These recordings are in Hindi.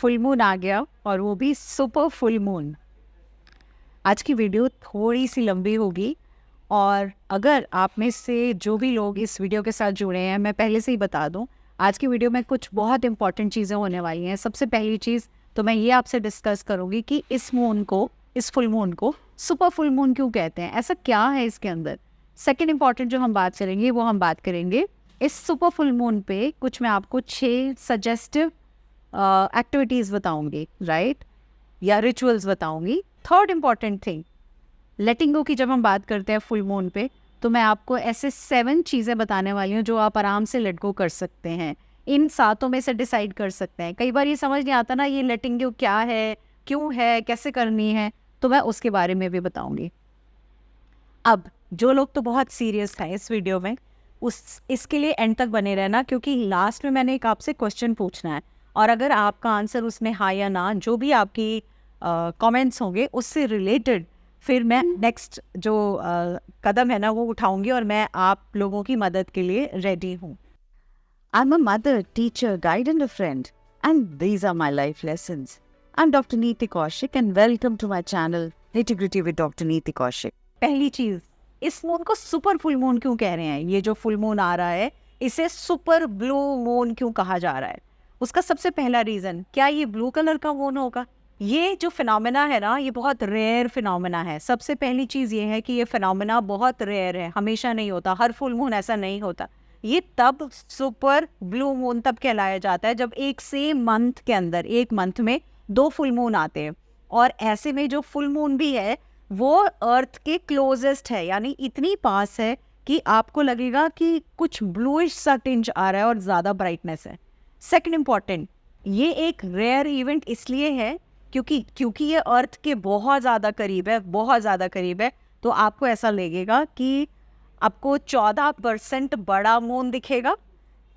फुल मून आ गया और वो भी सुपर फुल मून। आज की वीडियो थोड़ी सी लंबी होगी और अगर आप में से जो भी लोग इस वीडियो के साथ जुड़े हैं, मैं पहले से ही बता दूं, आज की वीडियो में कुछ बहुत इंपॉर्टेंट चीज़ें होने वाली हैं। सबसे पहली चीज़ तो मैं ये आपसे डिस्कस करूंगी कि इस फुल मून को सुपर फुल मून क्यों कहते हैं, ऐसा क्या है इसके अंदर। सेकेंड इंपॉर्टेंट जो हम बात करेंगे वो हम बात करेंगे इस सुपर फुल मून पे कुछ मैं आपको 6 सजेस्टिव एक्टिविटीज़ बताऊंगी, राइट, या रिचुअल्स बताऊंगी। थर्ड इंपॉर्टेंट थिंग, लेटिंग गो की जब हम बात करते हैं फुल मून पे, तो मैं आपको ऐसे 7 चीज़ें बताने वाली हूँ जो आप आराम से लेट गो कर सकते हैं। इन 7 में से डिसाइड कर सकते हैं। कई बार ये समझ नहीं आता ना, ये लेटिंग गो क्या है, क्यों है, कैसे करनी है, तो मैं उसके बारे में भी बताऊंगी। अब जो लोग तो बहुत सीरियस हैं इस वीडियो में, इसके लिए एंड तक बने रहना, क्योंकि लास्ट में मैंने एक आपसे क्वेश्चन पूछना है और अगर आपका आंसर उसमें हाँ या ना, जो भी आपकी कमेंट्स होंगे उससे रिलेटेड, फिर मैं नेक्स्ट जो कदम है ना वो उठाऊंगी और मैं आप लोगों की मदद के लिए रेडी हूँ। I'm a mother, teacher, guide and a friend, and these are my life lessons. I'm Dr. Neeti Kaushik and welcome to my channel Nitty Gritty with Dr. Neeti Kaushik. पहली चीज, इस मून को सुपर फुल मून क्यों कह रहे हैं? ये जो फुल मून आ रहा है इसे सुपर ब्लू मून क्यों कहा जा रहा है? उसका सबसे पहला रीजन, क्या ये ब्लू कलर का मून होगा? ये जो फिनोमेना है ना, ये बहुत रेयर फिनोमेना है। सबसे पहली चीज ये है कि ये फिनोमेना बहुत रेयर है, हमेशा नहीं होता, हर फुल मून ऐसा नहीं होता। ये तब सुपर ब्लू मून तब कहलाया जाता है जब एक सेम मंथ के अंदर, एक मंथ में 2 फुल मून आते हैं, और ऐसे में जो फुल मून भी है वो अर्थ के क्लोजेस्ट है, यानी इतनी पास है कि आपको लगेगा कि कुछ ब्लूइश सा टिंज आ रहा है और ज़्यादा ब्राइटनेस है। सेकंड इम्पॉर्टेंट, ये एक रेयर इवेंट इसलिए है क्योंकि ये अर्थ के बहुत ज़्यादा करीब है, बहुत ज़्यादा करीब है, तो आपको ऐसा लगेगा कि आपको 14% बड़ा मून दिखेगा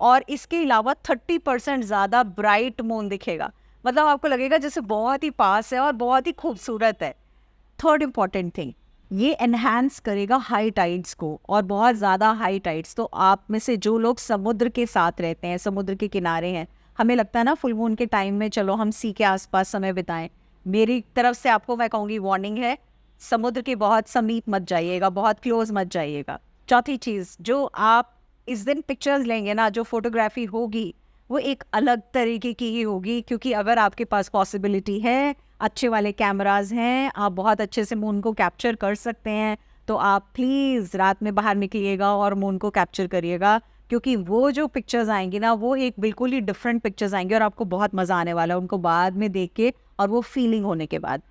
और इसके अलावा 30% ज़्यादा ब्राइट मून दिखेगा। मतलब आपको लगेगा जैसे बहुत ही पास है और बहुत ही खूबसूरत है। थर्ड इम्पॉर्टेंट थिंग, ये एनहांस करेगा हाई टाइड्स को, और बहुत ज़्यादा हाई टाइड्स। तो आप में से जो लोग समुद्र के साथ रहते हैं, समुद्र के किनारे हैं, हमें लगता है ना फुल मून के टाइम में चलो हम सी के आसपास समय बिताएं। मेरी तरफ से आपको मैं कहूँगी वार्निंग है, समुद्र के बहुत समीप मत जाइएगा, बहुत क्लोज मत जाइएगा। चौथी चीज़, जो आप इस दिन पिक्चर्स लेंगे ना, जो फोटोग्राफी होगी वो एक अलग तरीके की ही होगी, क्योंकि अगर आपके पास पॉसिबिलिटी है, अच्छे वाले कैमराज हैं, आप बहुत अच्छे से मून को कैप्चर कर सकते हैं, तो आप प्लीज़ रात में बाहर निकलिएगा और मून को कैप्चर करिएगा, क्योंकि वो जो पिक्चर्स आएंगी ना वो एक बिल्कुल ही डिफरेंट पिक्चर्स आएंगी और आपको बहुत मज़ा आने वाला है उनको बाद में देख के और वो फीलिंग होने के बाद।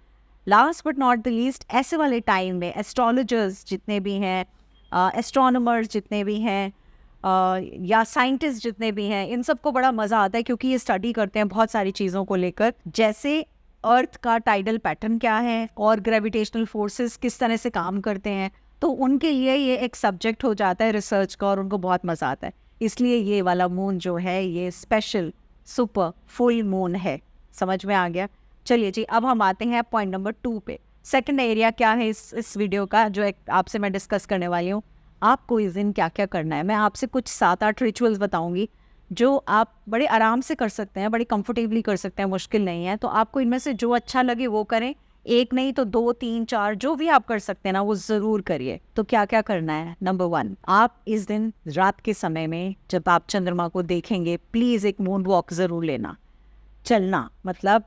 Last but not the least, ऐसे वाले टाइम में एस्ट्रोलॉजर्स जितने भी हैं, एस्ट्रोनॉमर्स जितने भी हैं, या साइंटिस्ट जितने भी हैं, इन सबको बड़ा मज़ा आता है क्योंकि ये स्टडी करते हैं बहुत सारी चीज़ों को लेकर, जैसे अर्थ का टाइडल पैटर्न क्या है और ग्रेविटेशनल फोर्सेस किस तरह से काम करते हैं। तो उनके लिए ये एक सब्जेक्ट हो जाता है रिसर्च का और उनको बहुत मज़ा आता है। इसलिए ये वाला मून जो है ये स्पेशल सुपर फुल मून है। समझ में आ गया? चलिए जी, अब हम आते हैं पॉइंट नंबर 2 पे। सेकंड एरिया क्या है इस वीडियो का जो एक आपसे मैं डिस्कस करने वाली हूँ, आपको इस दिन क्या क्या करना है। मैं आपसे कुछ 7-8 रिचुअल्स बताऊंगी जो आप बड़े आराम से कर सकते हैं, बड़े कंफर्टेबली कर सकते हैं, मुश्किल नहीं है। तो आपको इनमें से जो अच्छा लगे वो करें, एक नहीं तो 2, 3, 4 जो भी आप कर सकते हैं ना वो ज़रूर करिए। तो क्या क्या करना है? नंबर 1, आप इस दिन रात के समय में जब आप चंद्रमा को देखेंगे, प्लीज़ एक मून वॉक ज़रूर लेना। चलना मतलब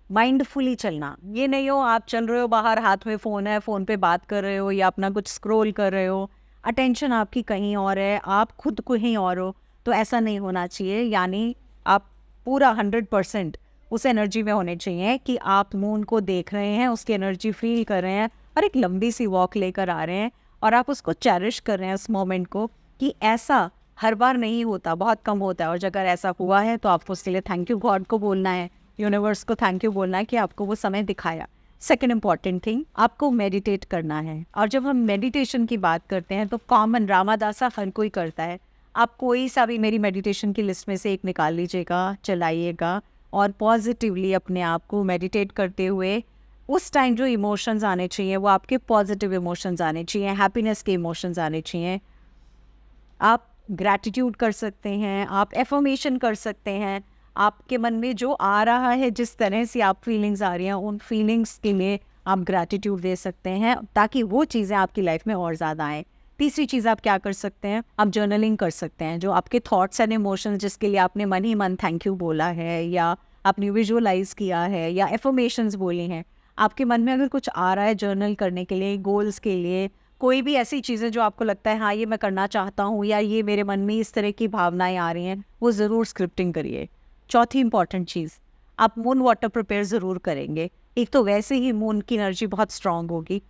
माइंडफुली चलना, ये नहीं हो आप चल रहे हो, बाहर हाथ में फ़ोन है, फ़ोन पे बात कर रहे हो या अपना कुछ स्क्रॉल कर रहे हो, अटेंशन आपकी कहीं और है, आप खुद कहीं और हो, तो ऐसा नहीं होना चाहिए। यानी आप पूरा 100% उस एनर्जी में होने चाहिए कि आप मून को देख रहे हैं, उसकी एनर्जी फील कर रहे हैं और एक लंबी सी वॉक लेकर आ रहे हैं और आप उसको चेरिश कर रहे हैं उस मोमेंट को, कि ऐसा हर बार नहीं होता, बहुत कम होता है। और अगर ऐसा हुआ है तो आपको उसके लिए थैंक यू गॉड को बोलना है, यूनिवर्स को थैंक यू बोलना है कि आपको वो समय दिखाया। सेकेंड इम्पॉर्टेंट थिंग, आपको मेडिटेट करना है। और जब हम मेडिटेशन की बात करते हैं तो कॉमन रामादासा हर कोई करता है। आप कोई सा भी मेरी मेडिटेशन की लिस्ट में से एक निकाल लीजिएगा, चलाइएगा और पॉजिटिवली अपने आप को मेडिटेट करते हुए उस टाइम जो इमोशंस आने चाहिए वो आपके पॉजिटिव इमोशंस आने चाहिए, हैप्पीनेस के इमोशंस आने चाहिए। आप ग्रैटिट्यूड कर सकते हैं, आप एफर्मेशन कर सकते हैं, आपके मन में जो आ रहा है, जिस तरह से आप फीलिंग्स आ रही हैं, उन फीलिंग्स के लिए आप ग्रैटिट्यूड दे सकते हैं ताकि वो चीज़ें आपकी लाइफ में और ज़्यादा आएँ। तीसरी चीज़ आप क्या कर सकते हैं, आप जर्नलिंग कर सकते हैं। जो आपके थॉट्स एंड इमोशंस जिसके लिए आपने मन ही मन थैंक यू बोला है, या आपने विजुअलाइज किया है, या एफर्मेशंस बोली हैं, आपके मन में अगर कुछ आ रहा है जर्नल करने के लिए, गोल्स के लिए, कोई भी ऐसी चीज़ें जो आपको लगता है हाँ ये मैं करना चाहता हूँ, या ये मेरे मन में इस तरह की भावनाएं आ रही हैं, वो ज़रूर स्क्रिप्टिंग करिए। चौथी इंपॉर्टेंट चीज़, आप मून वाटर प्रिपेयर ज़रूर करेंगे। एक तो वैसे ही मून की एनर्जी बहुत स्ट्रांग होगी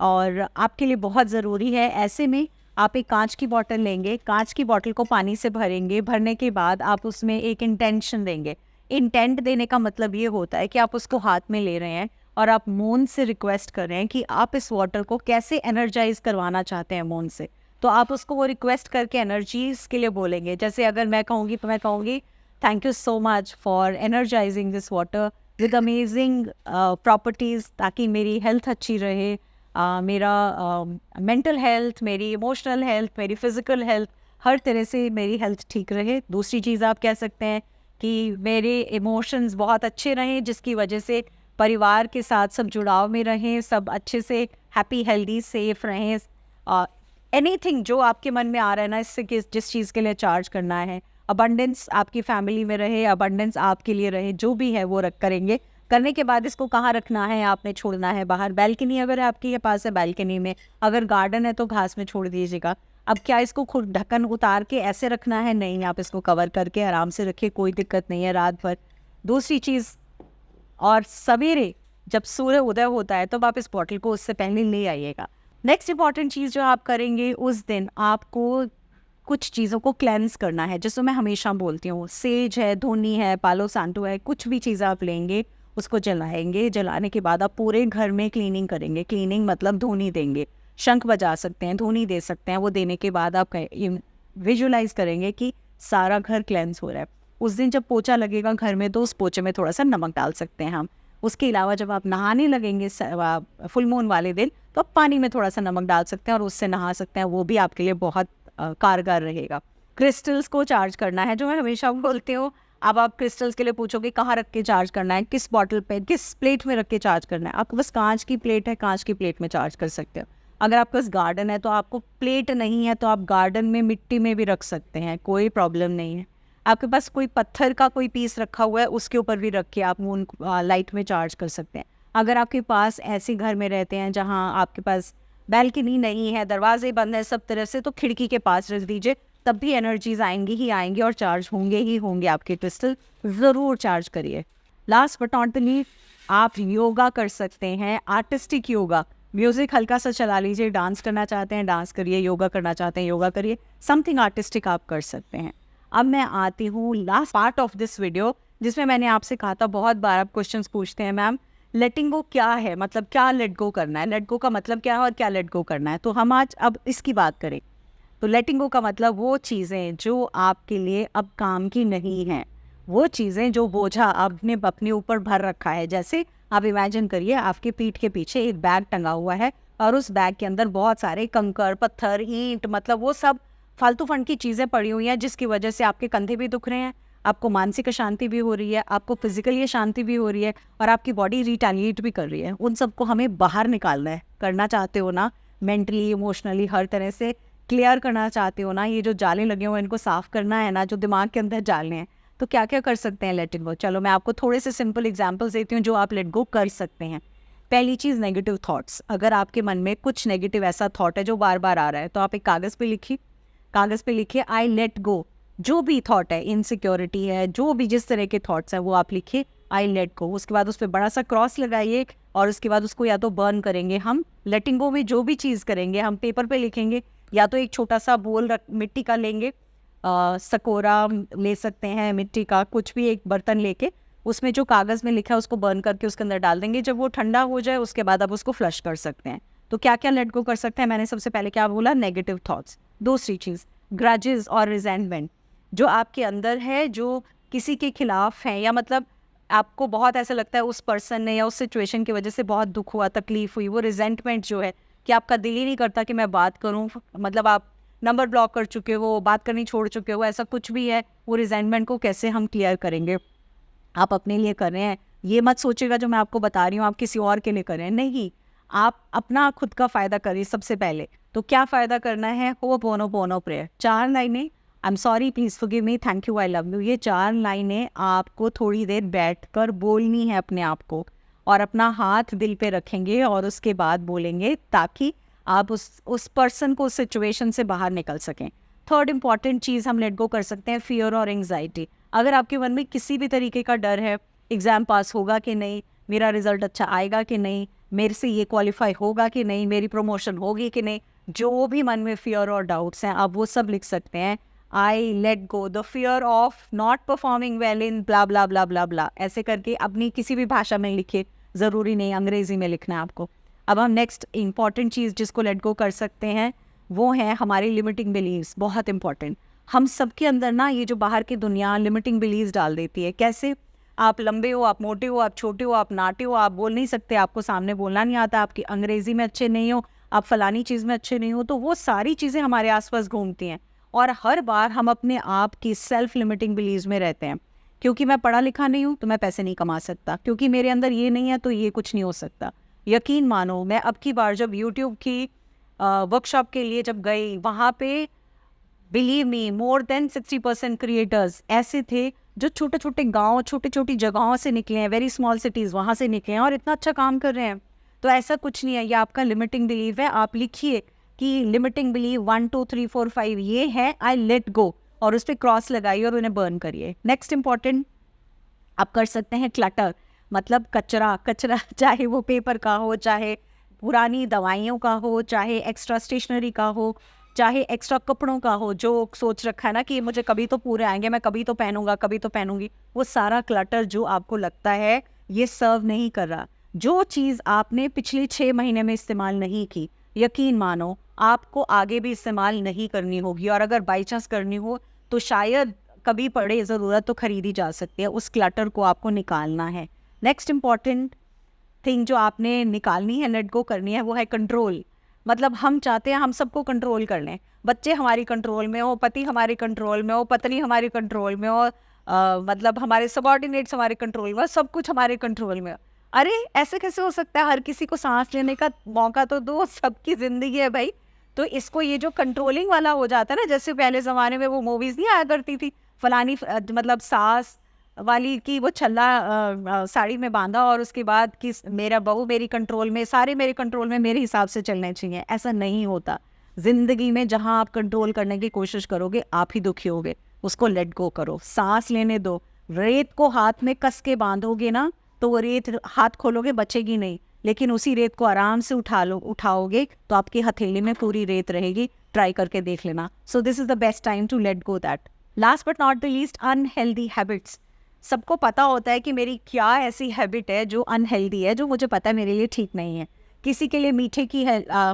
और आपके लिए बहुत ज़रूरी है। ऐसे में आप एक कांच की बॉटल लेंगे, कांच की बॉटल को पानी से भरेंगे, भरने के बाद आप उसमें एक इंटेंशन देंगे। इंटेंट देने का मतलब ये होता है कि आप उसको हाथ में ले रहे हैं और आप मून से रिक्वेस्ट कर रहे हैं कि आप इस वाटर को कैसे एनर्जाइज करवाना चाहते हैं मून से। तो आप उसको वो रिक्वेस्ट करके एनर्जीज के लिए बोलेंगे। जैसे अगर मैं कहूँगी तो मैं कहूँगी thank you so much for energising this water with amazing properties, ताकि मेरी हेल्थ अच्छी रहे, मेरा मेंटल हेल्थ, मेरी इमोशनल हेल्थ, मेरी फिज़िकल हेल्थ, हर तरह से मेरी हेल्थ ठीक रहे। दूसरी चीज़ आप कह सकते हैं कि मेरे इमोशंस बहुत अच्छे रहें, जिसकी वजह से परिवार के साथ सब जुड़ाव में रहें, सब अच्छे से हैप्पी हेल्दी सेफ रहें। एनीथिंग जो आपके मन में आ रहा है ना, इससे जिस चीज़ के लिए चार्ज करना है, अबंडेंस आपकी फैमिली में रहे, अबंडेंस आपके लिए रहे, जो भी है वो करेंगे। करने के बाद इसको कहाँ रखना है, आपने छोड़ना है बाहर। बैल्कनी अगर आपके पास है, बैल्कनी में, अगर गार्डन है तो घास में छोड़ दीजिएगा। अब क्या इसको खुद ढक्कन उतार के ऐसे रखना है? नहीं, आप इसको कवर करके आराम से रखिए, कोई दिक्कत नहीं है रात भर। दूसरी चीज़, और सवेरे जब सूर्य उदय होता है तब आप इस बॉटल को उससे पहले ले आइएगा। नेक्स्ट इंपॉर्टेंट चीज़ जो आप करेंगे, उस दिन आपको कुछ चीज़ों को क्लेंस करना है, जिसको मैं हमेशा बोलती हूँ। सेज है, धुनी है, पालो सांटो है, कुछ भी चीज़ आप लेंगे, उसको जलाएंगे। जलाने के बाद आप पूरे घर में क्लीनिंग करेंगे। क्लीनिंग मतलब धुनी देंगे, शंख बजा सकते हैं, धुनी दे सकते हैं। वो देने के बाद आप विजुलाइज करेंगे कि सारा घर क्लेंस हो रहा है। उस दिन जब पोछा लगेगा घर में, तो उस पोछे में थोड़ा सा नमक डाल सकते हैं हम। उसके अलावा जब आप नहाने लगेंगे फुल मून वाले दिन, तो आप पानी में थोड़ा सा नमक डाल सकते हैं और उससे नहा सकते हैं। वो भी आपके लिए बहुत कारगर रहेगा। क्रिस्टल्स को चार्ज करना है, जो मैं हमेशा बोलती हूँ। अब आप क्रिस्टल्स के लिए पूछोगे कहाँ रख के चार्ज करना है, किस बॉटल पे, किस प्लेट में रख के चार्ज करना है। आपके पास कांच की प्लेट है, कांच की प्लेट में चार्ज कर सकते हो। अगर आपके पास गार्डन है तो आपको प्लेट नहीं है तो आप गार्डन में मिट्टी में भी रख सकते हैं, कोई प्रॉब्लम नहीं है। आपके पास कोई पत्थर का कोई पीस रखा हुआ है, उसके ऊपर भी रख के आप मून लाइट में चार्ज कर सकते हैं। अगर आपके पास ऐसे घर में रहते हैं जहाँ आपके पास बैल्कनी नहीं है, दरवाजे बंद है सब तरह से, तो खिड़की के पास रख दीजिए, तब भी एनर्जीज आएंगी ही आएंगी और चार्ज होंगे ही होंगे आपके क्रिस्टल। ज़रूर चार्ज करिए। Last but not the least, आप योगा कर सकते हैं, आर्टिस्टिक योगा। म्यूज़िक हल्का सा चला लीजिए, डांस करना चाहते हैं डांस करिए, योगा करना चाहते हैं योगा करिए, समथिंग आर्टिस्टिक आप कर सकते हैं। अब मैं आती हूँ last part of this video, जिसमें मैंने आपसे कहा था, बहुत बार आप क्वेश्चंस पूछते हैं मैम लेटिंग गो क्या है, मतलब क्या लेट गो करना है, लेट गो का मतलब क्या है और क्या लेट गो करना है। तो हम आज अब इसकी बात करें। तो लेटिंग गो का मतलब वो चीज़ें जो आपके लिए अब काम की नहीं हैं, वो चीज़ें जो बोझा आपने अपने ऊपर भर रखा है। जैसे आप इमेजिन करिए, आपके पीठ के पीछे एक बैग टंगा हुआ है और उस बैग के अंदर बहुत सारे कंकड़ पत्थर ईंट, मतलब वो सब फालतू फंड की चीज़ें पड़ी हुई हैं, जिसकी वजह से आपके कंधे भी दुख रहे हैं, आपको मानसिक अशांति भी हो रही है, आपको फिजिकली अशांति भी हो रही है और आपकी बॉडी रिटेलिएट भी कर रही है। उन सबको हमें बाहर निकालना है। करना चाहते हो ना, मेंटली इमोशनली हर तरह से क्लियर करना चाहते हो ना, ये जो जाले लगे हुए हैं इनको साफ करना है ना, जो दिमाग के अंदर जाले हैं, तो क्या क्या कर सकते हैं लेट इट गो। चलो मैं आपको थोड़े से सिंपल एग्जांपल्स देती हूँ जो आप लेट गो कर सकते हैं। पहली चीज़, नेगेटिव थॉट्स। अगर आपके मन में कुछ नेगेटिव ऐसा थॉट है जो बार बार आ रहा है, तो आप एक कागज़ पे लिखिए, कागज़ पे लिखिए आई लेट गो। जो भी थॉट है, इनसिक्योरिटी है, जो भी जिस तरह के थॉट्स हैं वो आप लिखिए आई लेट गो। उसके बाद उस पर बड़ा सा क्रॉस लगाइए और उसके बाद उसको या तो बर्न करेंगे। हम लेटिंग गो में जो भी चीज़ करेंगे हम पेपर पे लिखेंगे, या तो एक छोटा सा बोल मिट्टी का लेंगे, सकोरा ले सकते हैं मिट्टी का, कुछ भी एक बर्तन लेके उसमें जो कागज़ में लिखा है उसको बर्न करके उसके अंदर डाल देंगे। जब वो ठंडा हो जाए उसके बाद आप उसको फ्लश कर सकते हैं। तो क्या क्या लेट गो कर सकते हैं, मैंने सबसे पहले क्या बोला, नेगेटिव थॉट्स। दूसरी चीज़, ग्रजेस और रिजेंटमेंट जो आपके अंदर है, जो किसी के खिलाफ है, या मतलब आपको बहुत ऐसा लगता है उस पर्सन ने या उस सिचुएशन की वजह से बहुत दुख हुआ, तकलीफ हुई, वो रिजेंटमेंट जो है कि आपका दिल ही नहीं करता कि मैं बात करूं, मतलब आप नंबर ब्लॉक कर चुके हो, बात करनी छोड़ चुके हो, ऐसा कुछ भी है, वो रिजेंटमेंट को कैसे हम क्लियर करेंगे? आप अपने लिए कर रहे हैं, ये मत सोचिएगा जो मैं आपको बता रही हूँ आप किसी और के लिए कर रहे हैं, नहीं, आप अपना खुद का फ़ायदा करिए सबसे पहले। तो क्या फ़ायदा करना है? होपोनोपोनो प्रेयर, 4 लाइनें, I am sorry, please forgive me, thank you, I love you, ये 4 लाइनें आपको थोड़ी देर बैठकर बोलनी है अपने आप को, और अपना हाथ दिल पे रखेंगे और उसके बाद बोलेंगे, ताकि आप उस पर्सन को, उस सिचुएशन से बाहर निकल सकें। थर्ड इंपॉर्टेंट चीज़ हम लेट गो कर सकते हैं, फियर और एंग्जाइटी। अगर आपके मन में किसी भी तरीके का डर है, एग्ज़ाम पास होगा कि नहीं, मेरा रिजल्ट अच्छा आएगा कि नहीं, मेरे से ये क्वालिफाई होगा कि नहीं, मेरी प्रमोशन होगी कि नहीं, जो भी मन में फियर और डाउट्स हैं, आप वो सब लिख सकते हैं। I let go the fear of not performing well in blah blah blah blah blah, ऐसे करके अपनी किसी भी भाषा में लिखिए, ज़रूरी नहीं अंग्रेज़ी में लिखना है आपको। अब हम नेक्स्ट इंपॉर्टेंट चीज़ जिसको लेट गो कर सकते हैं, वो है हमारी लिमिटिंग बिलीव्स, बहुत इंपॉर्टेंट। हम सबके अंदर ना ये जो बाहर की दुनिया लिमिटिंग बिलीव्स डाल देती है। कैसे? आप लंबे हो, आप मोटे हो, आप छोटे हो, आप नाटे हो, आप बोल नहीं सकते, आपको सामने बोलना नहीं आता, आपकी अंग्रेज़ी में अच्छे नहीं हो, आप फलानी चीज़ में अच्छे नहीं हो, तो वो सारी चीज़ें हमारे आसपास घूमती हैं और हर बार हम अपने आप की सेल्फ लिमिटिंग बिलीव्स में रहते हैं। क्योंकि मैं पढ़ा लिखा नहीं हूँ तो मैं पैसे नहीं कमा सकता, क्योंकि मेरे अंदर ये नहीं है तो ये कुछ नहीं हो सकता। यकीन मानो, मैं अब की बार जब यूट्यूब की वर्कशॉप के लिए जब गई, वहाँ पे believe me more than 60% creators ऐसे थे जो छोटे छोटे गांव, छोटी छोटी जगहों से निकले हैं, वेरी स्मॉल सिटीज़, वहाँ से निकले हैं और इतना अच्छा काम कर रहे हैं। तो ऐसा कुछ नहीं है, ये आपका लिमिटिंग बिलीव है। आप लिखिए कि लिमिटिंग बिलीव 1 2 3 4 5 ये है, आई लेट गो, और उस पर क्रॉस लगाइए और उन्हें बर्न करिए। नेक्स्ट इंपॉर्टेंट आप कर सकते हैं क्लटर, मतलब कचरा। कचरा चाहे वो पेपर का हो, चाहे पुरानी दवाइयों का हो, चाहे एक्स्ट्रा स्टेशनरी का हो, चाहे एक्स्ट्रा कपड़ों का हो, जो सोच रखा है ना कि मुझे कभी तो पूरे आएंगे, मैं कभी तो पहनूंगा, कभी तो पहनूंगी, वो सारा क्लटर जो आपको लगता है ये सर्व नहीं कर रहा, जो चीज़ आपने पिछले 6 महीने में इस्तेमाल नहीं की, यकीन मानो आपको आगे भी इस्तेमाल नहीं करनी होगी, और अगर बाई चांस करनी हो तो शायद कभी पड़े ज़रूरत तो खरीदी जा सकती है। उस क्लटर को आपको निकालना है। नेक्स्ट इम्पॉर्टेंट थिंग जो आपने निकालनी है, लेट गो करनी है, वो है कंट्रोल। मतलब हम चाहते हैं हम सबको कंट्रोल कर लें, बच्चे हमारी कंट्रोल में हो, पति हमारे कंट्रोल में हो, पत्नी हमारी कंट्रोल में हो, मतलब हमारे सबॉर्डिनेट्स हमारे कंट्रोल में हो, सब कुछ हमारे कंट्रोल में हो। अरे ऐसे कैसे हो सकता है? हर किसी को सांस लेने का मौका तो दो, सबकी ज़िंदगी है भाई। तो इसको, ये जो कंट्रोलिंग वाला हो जाता है ना, जैसे पहले ज़माने में वो मूवीज़ नहीं आया करती थी, फलानी मतलब सास वाली की वो छल्ला साड़ी में बांधा और उसके बाद कि मेरा बहू मेरी कंट्रोल में, सारे मेरे कंट्रोल में, मेरे हिसाब से चलने चाहिए। ऐसा नहीं होता ज़िंदगी में। जहाँ आप कंट्रोल करने की कोशिश करोगे आप ही दुखी होगे। उसको लेट गो करो, सांस लेने दो। रेत को हाथ में कस के बांधोगे ना तो वो रेत हाथ खोलोगे बचेगी नहीं, लेकिन उसी रेत को आराम से उठाओगे तो आपकी हथेली में पूरी रेत रहेगी। ट्राई करके देख लेना। So this is the best time to let go that. Last but not the least, unhealthy habits. सबको पता होता है कि मेरी क्या ऐसी हैबिट है जो अनहेल्दी है, जो मुझे पता है मेरे लिए ठीक नहीं है। किसी के लिए मीठे की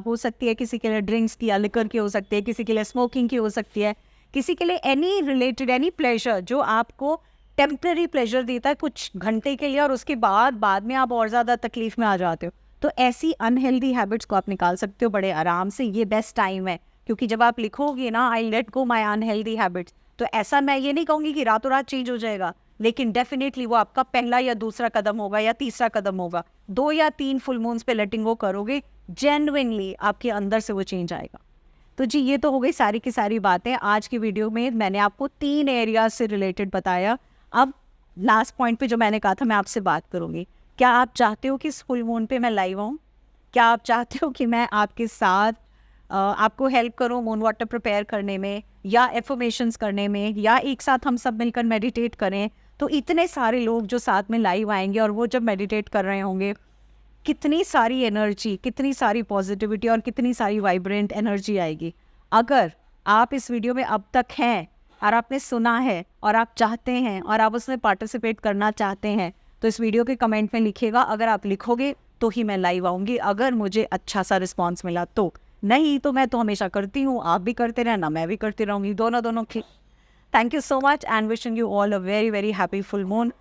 हो सकती है, किसी के लिए ड्रिंक्स की या लिकर की हो सकती है, किसी के लिए स्मोकिंग की हो सकती है, किसी के लिए एनी रिलेटेड एनी प्लेजर जो आपको टेम्पररी प्लेजर देता है कुछ घंटे के लिए, और उसके बाद में आप और ज़्यादा तकलीफ में आ जाते हो। तो ऐसी अनहेल्दी हैबिट्स को आप निकाल सकते हो बड़े आराम से। ये बेस्ट टाइम है, क्योंकि जब आप लिखोगे ना आई लेट गो माई अनहेल्दी हैबिट्स, तो ऐसा मैं ये नहीं कहूँगी कि रातों रात चेंज हो जाएगा, लेकिन डेफिनेटली वो आपका पहला या दूसरा कदम होगा या तीसरा कदम होगा। 2 या 3 फुल मून्स पे लेटिंग गो करोगे, जेन्युइनली आपके अंदर से वो चेंज आएगा। तो जी, ये तो हो गई सारी की सारी बातें। आज की वीडियो में मैंने आपको 3 एरियाज से रिलेटेड बताया। अब लास्ट पॉइंट पे जो मैंने कहा था मैं आपसे बात करूँगी, क्या आप चाहते हो कि इस फुल मून पे मैं लाइव आऊँ? क्या आप चाहते हो कि मैं आपके साथ आपको हेल्प करूँ मून वाटर प्रिपेयर करने में, या एफर्मेशंस करने में, या एक साथ हम सब मिलकर मेडिटेट करें? तो इतने सारे लोग जो साथ में लाइव आएंगे और वो जब मेडिटेट कर रहे होंगे, कितनी सारी एनर्जी, कितनी सारी पॉजिटिविटी और कितनी सारी वाइब्रेंट एनर्जी आएगी। अगर आप इस वीडियो में अब तक हैं और आपने सुना है और आप चाहते हैं और आप उसमें पार्टिसिपेट करना चाहते हैं, तो इस वीडियो के कमेंट में लिखिएगा। अगर आप लिखोगे तो ही मैं लाइव आऊँगी, अगर मुझे अच्छा सा रिस्पॉन्स मिला तो। नहीं तो मैं तो हमेशा करती हूँ, आप भी करते रहना, मैं भी करती रहूँगी, दोनों की। Thank you so much and wishing you all a very, very happy full moon.